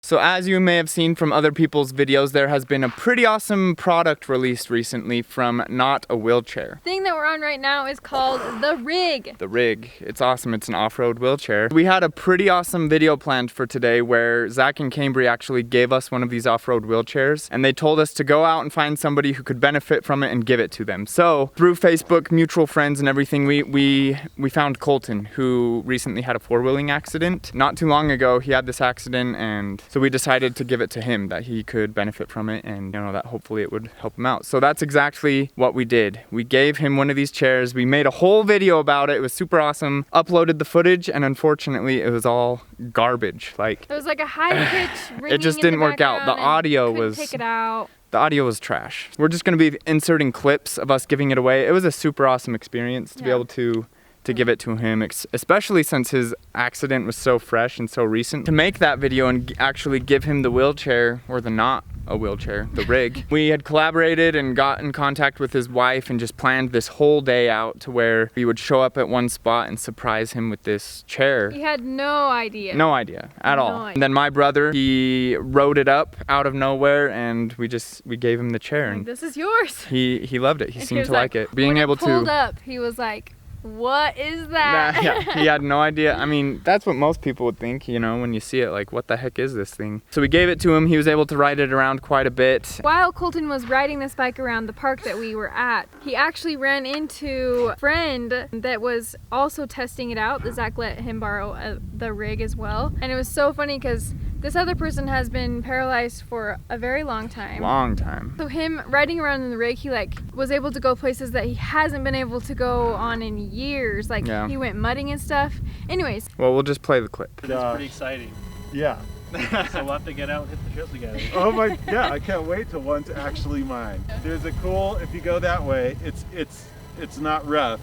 So as you may have seen from other people's videos, there has been a pretty awesome product released recently from Not a Wheelchair. The thing that we're on right now is called the Rig. The Rig. It's awesome. It's an off-road wheelchair. We had a pretty awesome video planned for today where Zach and Cambry actually gave us one of these off-road wheelchairs, and they told us to go out and find somebody who could benefit from it and give it to them. So through Facebook, mutual friends and everything, we found Colton, who recently had a four-wheeling accident. Not too long ago, he had this accident, and so we decided to give it to him, that he could benefit from it, and that hopefully it would help him out. So that's exactly what we did. We gave him one of these chairs. We made a whole video about it. It was super awesome. Uploaded the footage, and unfortunately it was all garbage. Like, it was like a high-pitched ringing. It just didn't work out. The audio was... Take it out. The audio was trash. We're just gonna be inserting clips of us giving it away. It was a super awesome experience to be able to give it to him, especially since his accident was so fresh and so recent. To make that video and actually give him the wheelchair, or the Not a Wheelchair, the Rig, we had collaborated and got in contact with his wife and just planned this whole day out to where we would show up at one spot and surprise him with this chair. He had no idea. No idea at all. And then my brother, he rode it up out of nowhere, and we gave him the chair. And this is yours. He loved it. He seemed to like it. Being able to pulled up, he was like, what is that? Yeah, he had no idea. I mean, that's what most people would think, when you see it, like, what the heck is this thing? So we gave it to him. He was able to ride it around quite a bit. While Colton was riding this bike around the park that we were at, he actually ran into a friend that was also testing it out. Zach let him borrow the Rig as well. And it was so funny because this other person has been paralyzed for a very long time. Long time. So him riding around in the Rig, he was able to go places that he hasn't been able to go on in years. He went mudding and stuff. Anyways. Well, we'll just play the clip. It's pretty exciting. Yeah. So we'll have to get out and hit the trail together. Oh my, yeah, I can't wait till one's actually mine. There's a cool, if you go that way, it's not rough.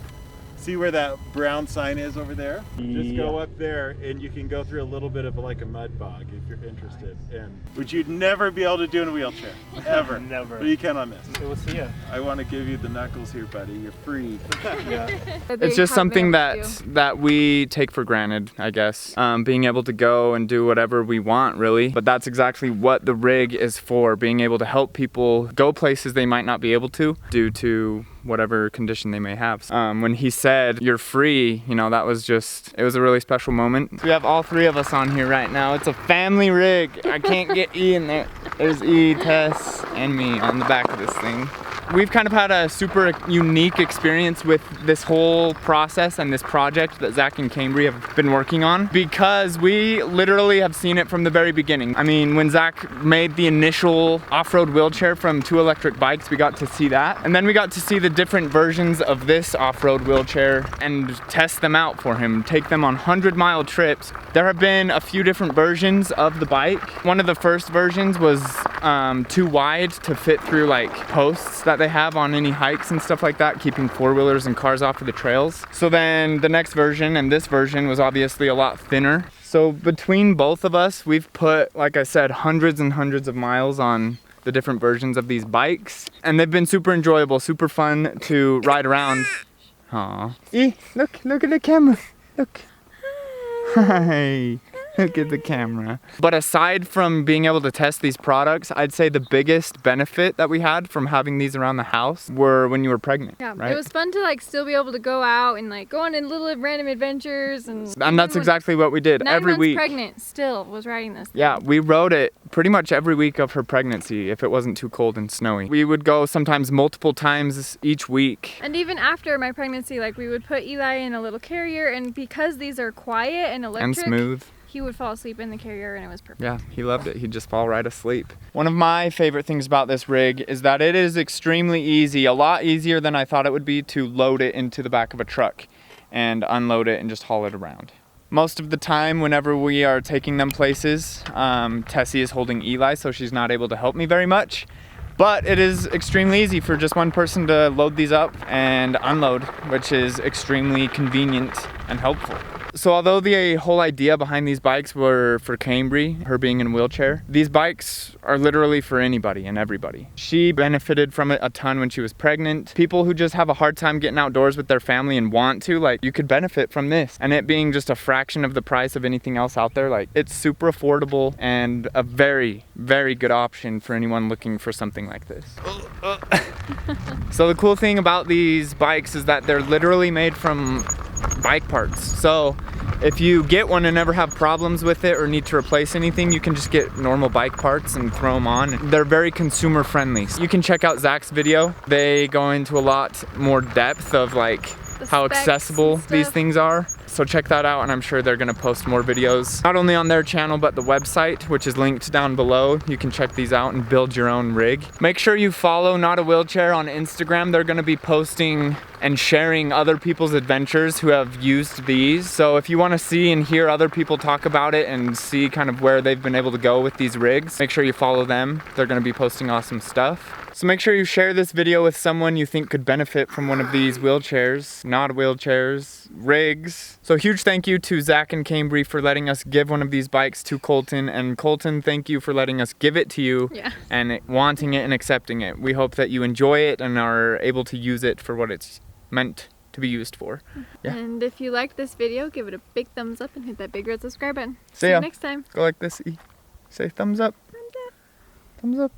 See where that brown sign is over there? Yeah. Just go up there and you can go through a little bit of like a mud bog if you're interested. And which you'd never be able to do in a wheelchair. Ever. Never. But you can on this. We'll see ya. I want to give you the knuckles here, buddy. You're free. Yeah. It's just something that we take for granted, I guess. Being able to go and do whatever we want, really. But that's exactly what the Rig is for. Being able to help people go places they might not be able to due to whatever condition they may have. When he said, "You're free," that was it was a really special moment. We have all three of us on here right now. It's a family rig. I can't get E in there. There's E, Tess, and me on the back of this thing. We've kind of had a super unique experience with this whole process and this project that Zach and Cambry have been working on, because we literally have seen it from the very beginning. I mean, when Zach made the initial off-road wheelchair from 2 electric bikes, we got to see that. And then we got to see the different versions of this off-road wheelchair and test them out for him, take them on 100-mile trips. There have been a few different versions of the bike. One of the first versions was too wide to fit through like posts that they have on any hikes and stuff like that, keeping four-wheelers and cars off of the trails. So then the next version and this version was obviously a lot thinner. So between both of us, we've put, like I said, hundreds and hundreds of miles on the different versions of these bikes, and they've been super enjoyable, super fun to ride around. Aw. Look at the camera. Look. Hi. Look at the camera. But aside from being able to test these products, I'd say the biggest benefit that we had from having these around the house were when you were pregnant. Yeah, right? It was fun to still be able to go out and go on in little random adventures. And that's exactly what we did. 9 every months week. Pregnant, still was riding this thing. Yeah, we rode it pretty much every week of her pregnancy if it wasn't too cold and snowy. We would go sometimes multiple times each week. And even after my pregnancy, we would put Eli in a little carrier, and because these are quiet and electric. And smooth. He would fall asleep in the carrier and it was perfect. Yeah, he loved it. He'd just fall right asleep. One of my favorite things about this rig is that it is extremely easy, a lot easier than I thought it would be, to load it into the back of a truck and unload it and just haul it around. Most of the time, whenever we are taking them places, Tessie is holding Eli, so she's not able to help me very much. But it is extremely easy for just one person to load these up and unload, which is extremely convenient and helpful. So although the whole idea behind these bikes were for Cambry, her being in a wheelchair, these bikes are literally for anybody and everybody. She benefited from it a ton when she was pregnant. People who just have a hard time getting outdoors with their family and want to, like, you could benefit from this. And it being just a fraction of the price of anything else out there, like, it's super affordable and a very, very good option for anyone looking for something like this. So the cool thing about these bikes is that they're literally made from bike parts. So if you get one and never have problems with it or need to replace anything, you can just get normal bike parts and throw them on. They're very consumer friendly. So you can check out Zach's video. They go into a lot more depth of like how accessible these things are. So check that out, and I'm sure they're gonna post more videos, not only on their channel, but the website, which is linked down below. You can check these out and build your own rig. Make sure you follow Not a Wheelchair on Instagram. They're gonna be posting and sharing other people's adventures who have used these. So if you wanna see and hear other people talk about it and see kind of where they've been able to go with these rigs, make sure you follow them. They're gonna be posting awesome stuff. So make sure you share this video with someone you think could benefit from one of these wheelchairs, not wheelchairs, rigs. So huge thank you to Zach and Cambry for letting us give one of these bikes to Colton. And Colton, thank you for letting us give it to you and wanting it and accepting it. We hope that you enjoy it and are able to use it for what it's meant to be used for. Yeah. And if you liked this video, give it a big thumbs up and hit that big red subscribe button. See you ya. next time. Go like this. Say thumbs up. Thumbs up. Thumbs up.